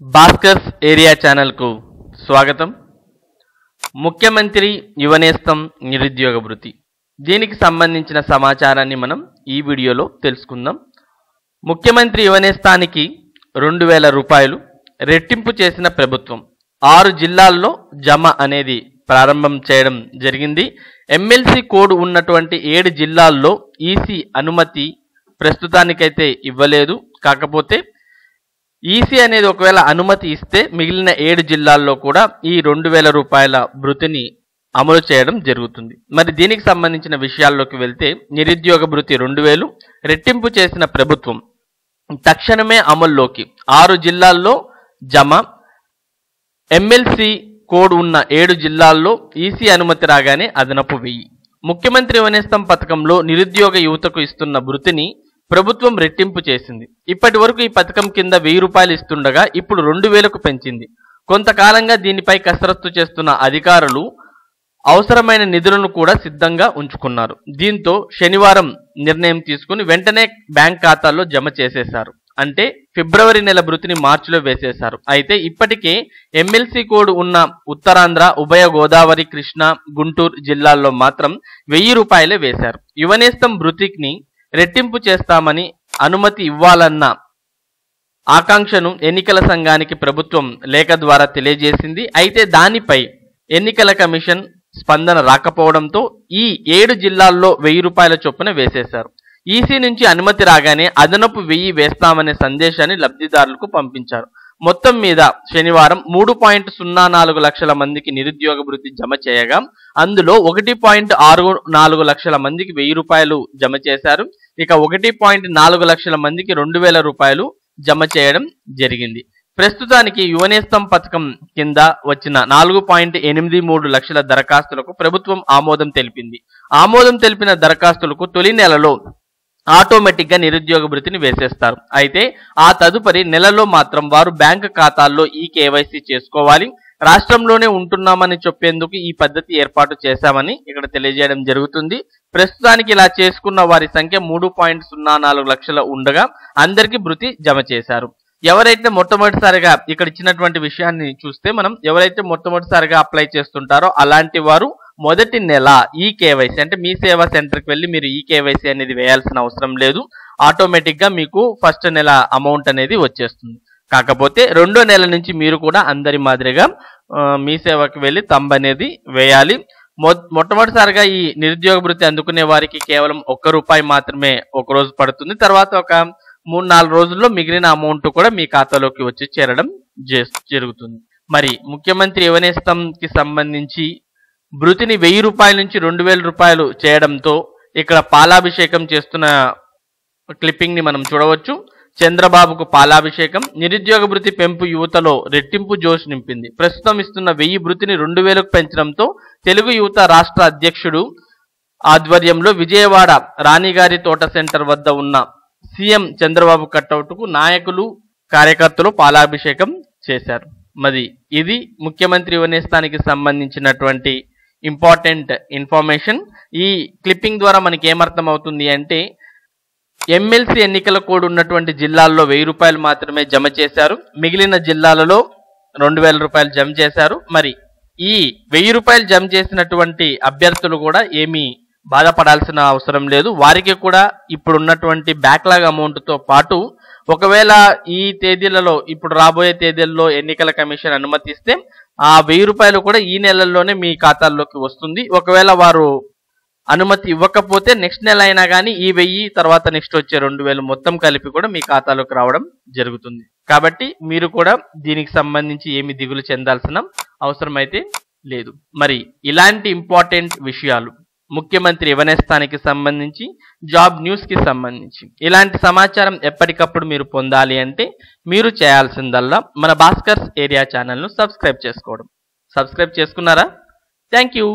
Bhaskar's area ఛానల్కు స్వాగతం. ముఖ్యమంత్రి యువనేస్తం నిరుద్యోగ భృతి, దీనికి సంబంధించిన సమాచారాన్ని మనం ఈ వీడియోలో తెలుసుకుందాం. ముఖ్యమంత్రి యువనేస్తానికి 2000 రూపాయలు రెట్టింపు చేసిన ప్రభుత్వం 6 జిల్లాల్లో జమ అనేది ప్రారంభం చేయడం జరిగింది. ఎమ్మెల్సీ కోడ్ ఉన్నటువంటి 7 జిల్లాల్లో ఈసీ అనుమతి ప్రస్తుతానికైతే ఇవ్వలేదు. కాకపోతే ఈసీ అనేది ఒకవేళ అనుమతి ఇస్తే మిగిలిన 7 జిల్లాల్లో కూడా ఈ 2000 రూపాయల భృతిని అమలు చేయడం జరుగుతుంది. మరి దీనికి సంబంధించిన విషయాల్లోకి వెళ్తే, నిరుద్యోగ భృతి 2000 రెట్టింపు చేసిన ప్రభుత్వం తక్షణమే అమల్లోకి 6 జిల్లాల్లో జమ. ఎమ్మెల్సీ కోడ్ ఉన్న 7 జిల్లాల్లో ఈసీ అనుమతి రాగానే అదనపు 1000. ముఖ్యమంత్రి యువనేస్తం పథకంలో నిరుద్యోగ యువతకు ఇస్తున్న భృతిని ప్రభుత్వం రెట్టింపు చేసింది. ఇప్పటి వరకు ఈ పథకం కింద 1000 రూపాయలు ఇస్తుండగా ఇప్పుడు 2000కు పెంచింది. కొంతకాలంగా దీనిపై కసరత్తు చేస్తున్న అధికారులు అవసరమైన నిధులను కూడా సిద్ధంగా ఉంచుకున్నారు. దీంతో శనివారం నిర్ణయం తీసుకుని వెంటనే బ్యాంక్ ఖాతాల్లో జమ చేసేశారు. అంటే ఫిబ్రవరి నెల భృతిని మార్చిలో వేసేశారు. అయితే ఇప్పటికే ఎమ్మెల్సీ కోడ్ ఉన్న ఉత్తరాంధ్ర, ఉభయ గోదావరి, కృష్ణా, గుంటూరు జిల్లాల్లో మాత్రం 1000 రూపాయలే వేశారు. యువనేస్తం భృతిని రెట్టింపు చేస్తామని అనుమతి ఇవ్వాలన్న ఆకాంక్షను ఎన్నికల సంఘానికి ప్రభుత్వం లేఖ ద్వారా తెలియజేసింది. అయితే దానిపై ఎన్నికల కమిషన్ స్పందన రాకపోవడంతో ఈ 7 జిల్లాల్లో 1000 రూపాయల చొప్పున వేసేశారు. ఈసీ నుంచి అనుమతి రాగానే అదనపు 1000 వేస్తామనే సందేశాన్ని లబ్ధిదారులకు పంపించారు. మొత్తం మీద శనివారం 3.04 లక్షల మందికి నిరుద్యోగ భృతి జమ చేయగా అందులో 1.64 లక్షల మందికి 1000 రూపాయలు జమ చేశారు. ఇక 1.4 లక్షల మందికి 2000 రూపాయలు జమ చేయడం జరిగింది. ప్రస్తుతానికి యువనేస్తం పథకం కింద వచ్చిన 4.83 లక్షల దరఖాస్తులకు ప్రభుత్వం ఆమోదం తెలిపింది. ఆమోదం తెలిపిన దరఖాస్తులకు తొలి నెలలో ఆటోమేటిక్గా నిరుద్యోగ భృతిని వేసేస్తారు. అయితే ఆ తదుపరి నెలలో మాత్రం వారు బ్యాంకు ఖాతాల్లో ఈ కేవైసీ చేసుకోవాలి. రాష్ట్రంలోనే ఉంటున్నామని చెప్పేందుకు ఈ పద్ధతి ఏర్పాటు చేశామని ఇక్కడ తెలియజేయడం జరుగుతుంది. ప్రస్తుతానికి ఇలా చేసుకున్న వారి సంఖ్య 3.04 లక్షల ఉండగా అందరికీ భృతి జమ చేశారు. ఎవరైతే మొట్టమొదటిసారిగా ఇక్కడ ఇచ్చినటువంటి విషయాన్ని చూస్తే, మనం ఎవరైతే మొట్టమొదటిసారిగా అప్లై చేస్తుంటారో అలాంటి వారు మొదటి నెల ఈ కేవైసీ అంటే మీ సేవా సెంటర్కి వెళ్ళి మీరు ఈ కేవైసీ అనేది వేయాల్సిన అవసరం లేదు. ఆటోమేటిక్గా మీకు ఫస్ట్ నెల అమౌంట్ అనేది వచ్చేస్తుంది. కాకపోతే 2వ నెల నుంచి మీరు కూడా అందరి మాదిరిగా మీ సేవకి వెళ్ళి తంబ్ అనేది వేయాలి. మొట్టమొదటిసారిగా ఈ నిరుద్యోగ భృతి అందుకునే వారికి కేవలం ₹1 మాత్రమే ఒక రోజు పడుతుంది. తర్వాత ఒక 3-4 రోజుల్లో మిగిలిన అమౌంట్ కూడా మీ ఖాతాలోకి వచ్చి చేరడం జరుగుతుంది. మరి ముఖ్యమంత్రి యువనేస్తంకి సంబంధించి భృతిని 1000 రూపాయల నుంచి 2000 రూపాయలు చేయడంతో ఇక్కడ పాలాభిషేకం చేస్తున్న క్లిప్పింగ్ ని మనం చూడవచ్చు. చంద్రబాబుకు పాలాభిషేకం. నిరుద్యోగ భృతి పెంపు యువతలో రెట్టింపు జోష్ నింపింది. ప్రస్తుతం ఇస్తున్న 1000 భృతిని 2000కు పెంచడంతో తెలుగు యువత రాష్ట్ర అధ్యక్షుడు ఆధ్వర్యంలో విజయవాడ రాణిగారి తోట సెంటర్ వద్ద ఉన్న సీఎం చంద్రబాబు కట్అవుట్కు నాయకులు, కార్యకర్తలు పాలాభిషేకం చేశారు. మరి ఇది ముఖ్యమంత్రి యువనేస్తానికి సంబంధించినటువంటి ఇంపార్టెంట్ ఇన్ఫర్మేషన్. ఈ క్లిప్పింగ్ ద్వారా మనకి ఏమర్థం అవుతుంది అంటే, ఎమ్మెల్సీ ఎన్నికల కోడ్ ఉన్నటువంటి జిల్లాల్లో 1000 రూపాయలు మాత్రమే జమ చేశారు. మిగిలిన జిల్లాలలో 2000 రూపాయలు జమ చేశారు. మరి ఈ 1000 రూపాయలు జమ చేసినటువంటి అభ్యర్థులు కూడా ఏమీ బాధపడాల్సిన అవసరం లేదు. వారికి కూడా ఇప్పుడు ఉన్నటువంటి బ్యాక్లాగ్ అమౌంట్తో పాటు ఒకవేళ ఈ తేదీలలో, ఇప్పుడు రాబోయే తేదీల్లో ఎన్నికల కమిషన్ అనుమతిస్తే ఆ 1000 రూపాయలు కూడా ఈ నెలల్లోనే మీ ఖాతాల్లోకి వస్తుంది. ఒకవేళ వారు అనుమతి ఇవ్వకపోతే నెక్స్ట్ నెల అయినా కానీ ఈ 1000 తర్వాత నెక్స్ట్ వచ్చే 2000 మొత్తం కలిపి కూడా మీ ఖాతాలోకి రావడం జరుగుతుంది. కాబట్టి మీరు కూడా దీనికి సంబంధించి ఏమి దిగులు చెందాల్సిన అవసరం అయితే లేదు. మరి ఇలాంటి ఇంపార్టెంట్ విషయాలు ముఖ్యమంత్రి యువనేస్తానికి సంబంధించి, జాబ్ న్యూస్కి సంబంధించి ఇలాంటి సమాచారం ఎప్పటికప్పుడు మీరు పొందాలి అంటే మీరు చేయాల్సిందల్లా మన భాస్కర్స్ ఏరియా ఛానల్ను సబ్స్క్రైబ్ చేసుకోవడం. సబ్స్క్రైబ్ చేసుకున్నారా? Thank you.